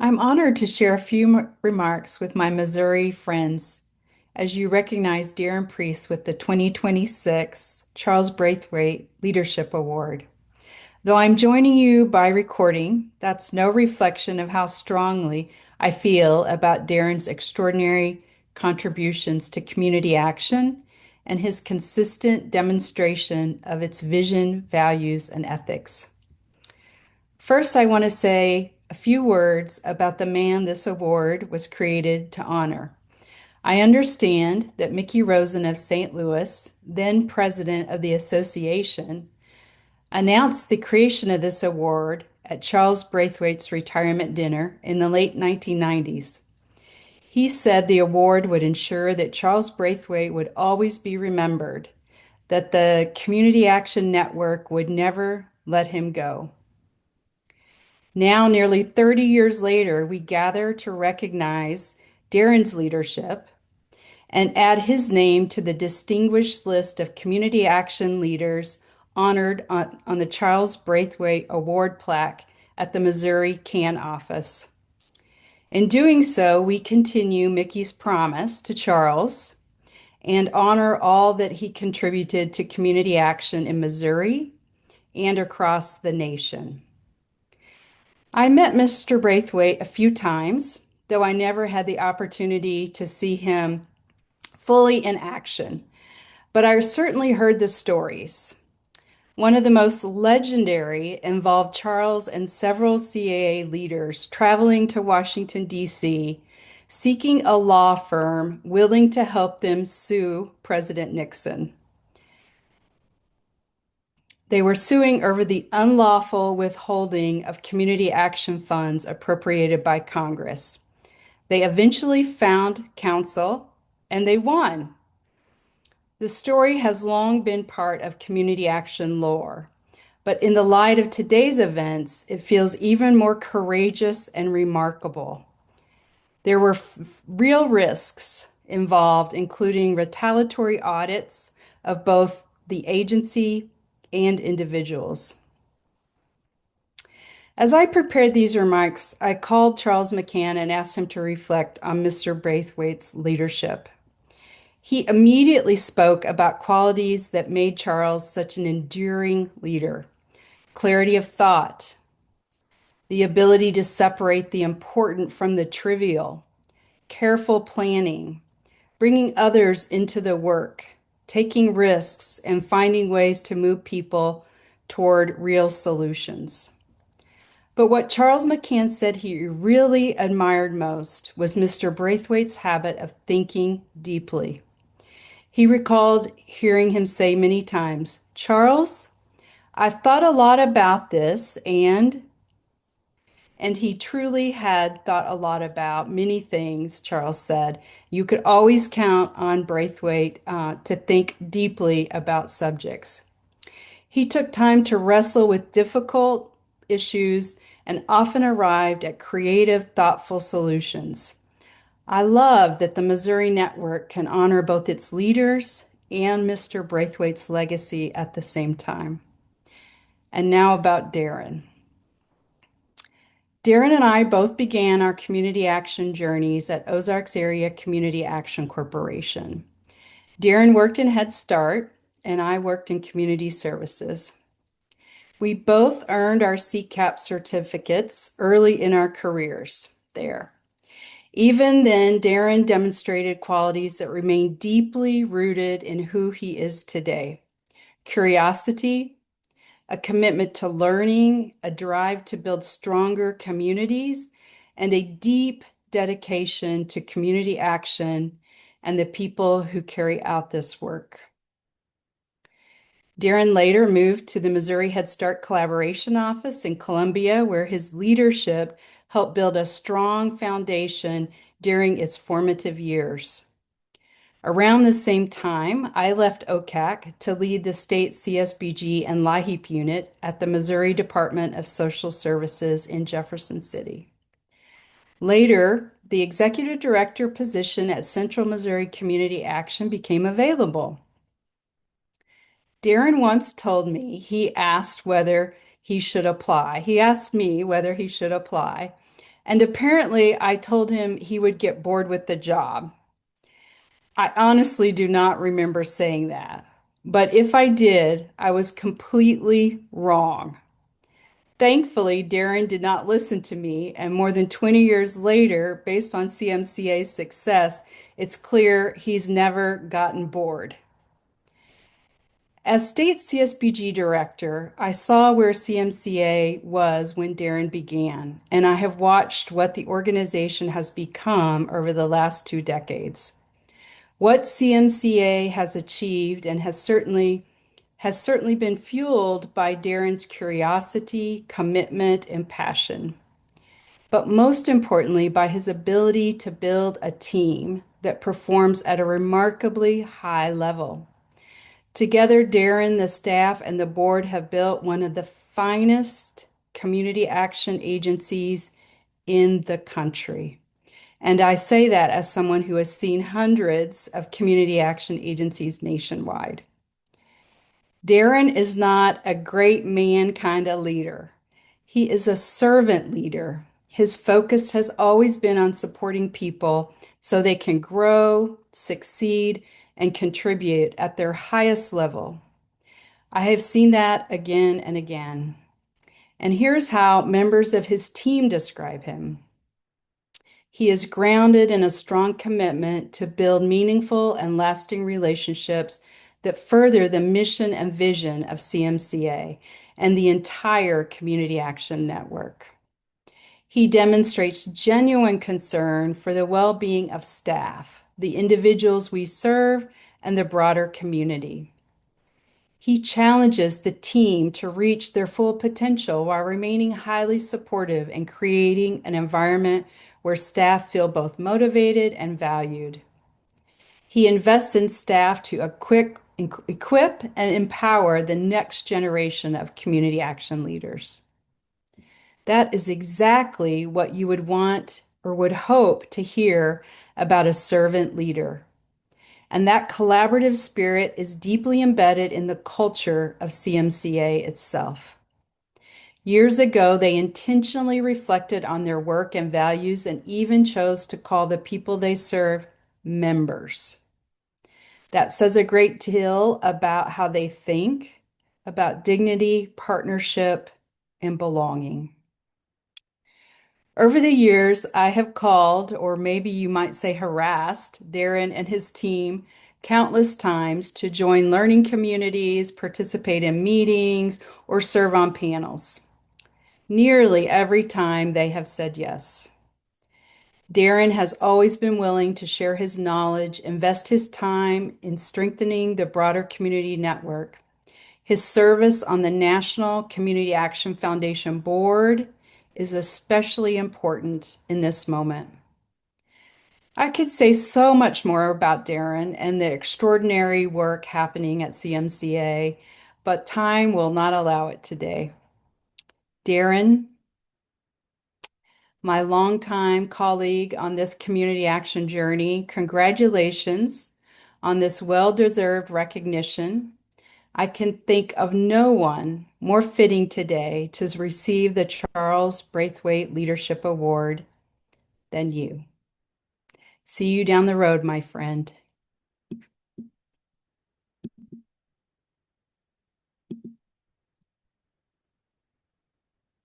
I'm honored to share a few remarks with my Missouri friends as you recognize Darren Priest with the 2026 Charles Braithwaite Leadership Award. Though I'm joining you by recording, that's no reflection of how strongly I feel about Darren's extraordinary contributions to community action and his consistent demonstration of its vision, values, and ethics. First, I want to say a few words about the man this award was created to honor. I understand that Mickey Rosen of St. Louis, then president of the association, announced the creation of this award at Charles Braithwaite's retirement dinner in the late 1990s. He said the award would ensure that Charles Braithwaite would always be remembered, that the Community Action Network would never let him go. Now, nearly 30 years later, we gather to recognize Darren's leadership and add his name to the distinguished list of community action leaders honored on the Charles Braithwaite Award plaque at the Missouri MCAN office. In doing so, we continue Mickey's promise to Charles and honor all that he contributed to community action in Missouri and across the nation. I met Mr. Braithwaite a few times, though I never had the opportunity to see him fully in action, but I certainly heard the stories. One of the most legendary involved Charles and several CAA leaders traveling to Washington, D.C., seeking a law firm willing to help them sue President Nixon. They were suing over the unlawful withholding of community action funds appropriated by Congress. They eventually found counsel and they won. The story has long been part of community action lore, but in the light of today's events, it feels even more courageous and remarkable. There were real risks involved, including retaliatory audits of both the agency and individuals. As I prepared these remarks, I called Charles McCann and asked him to reflect on Mr. Braithwaite's leadership. He immediately spoke about qualities that made Charles such an enduring leader: clarity of thought, the ability to separate the important from the trivial, careful planning, bringing others into the work, taking risks, and finding ways to move people toward real solutions. But what Charles McCann said he really admired most was Mr. Braithwaite's habit of thinking deeply. He recalled hearing him say many times, "Charles, I've thought a lot about this," and he truly had thought a lot about many things, Charles said. You could always count on Braithwaite to think deeply about subjects. He took time to wrestle with difficult issues and often arrived at creative, thoughtful solutions. I love that the Missouri Network can honor both its leaders and Mr. Braithwaite's legacy at the same time. And now about Darren. Darren and I both began our community action journeys at Ozarks Area Community Action Corporation. Darren worked in Head Start, and I worked in community services. We both earned our CCAP certificates early in our careers there. Even then, Darren demonstrated qualities that remain deeply rooted in who he is today: curiosity, a commitment to learning, a drive to build stronger communities, and a deep dedication to community action and the people who carry out this work. Darren later moved to the Missouri Head Start Collaboration Office in Columbia, where his leadership helped build a strong foundation during its formative years. Around the same time, I left OCAC to lead the state CSBG and LIHEAP unit at the Missouri Department of Social Services in Jefferson City. Later, the executive director position at Central Missouri Community Action became available. Darren once told me he asked whether he should apply. He asked me whether he should apply, And apparently, I told him he would get bored with the job. I honestly do not remember saying that. But if I did, I was completely wrong. Thankfully, Darren did not listen to me, and more than 20 years later, based on CMCA's success, it's clear he's never gotten bored. As state CSBG director, I saw where CMCA was when Darren began, and I have watched what the organization has become over the last 2 decades. What CMCA has achieved and has certainly been fueled by Darren's curiosity, commitment, and passion. But most importantly, by his ability to build a team that performs at a remarkably high level. Together, Darren, the staff, and the board have built one of the finest community action agencies in the country. And I say that as someone who has seen hundreds of community action agencies nationwide. Darren is not a great man kind of leader. He is a servant leader. His focus has always been on supporting people so they can grow, succeed, and contribute at their highest level. I have seen that again and again. And here's how members of his team describe him. He is grounded in a strong commitment to build meaningful and lasting relationships that further the mission and vision of CMCA and the entire Community Action Network. He demonstrates genuine concern for the well-being of staff, the individuals we serve, and the broader community. He challenges the team to reach their full potential while remaining highly supportive and creating an environment where staff feel both motivated and valued. He invests in staff to equip and empower the next generation of community action leaders. That is exactly what you would want or would hope to hear about a servant leader. And that collaborative spirit is deeply embedded in the culture of CMCA itself. Years ago, they intentionally reflected on their work and values and even chose to call the people they serve members. That says a great deal about how they think, about dignity, partnership, and belonging. Over the years, I have called, or maybe you might say harassed, Darren and his team countless times to join learning communities, participate in meetings, or serve on panels. Nearly every time they have said yes. Darren has always been willing to share his knowledge, invest his time in strengthening the broader community network. His service on the National Community Action Foundation board is especially important in this moment. I could say so much more about Darren and the extraordinary work happening at CMCA, but time will not allow it today. Darren, my longtime colleague on this community action journey, congratulations on this well-deserved recognition. I can think of no one more fitting today to receive the Charles Braithwaite Leadership Award than you. See you down the road, my friend.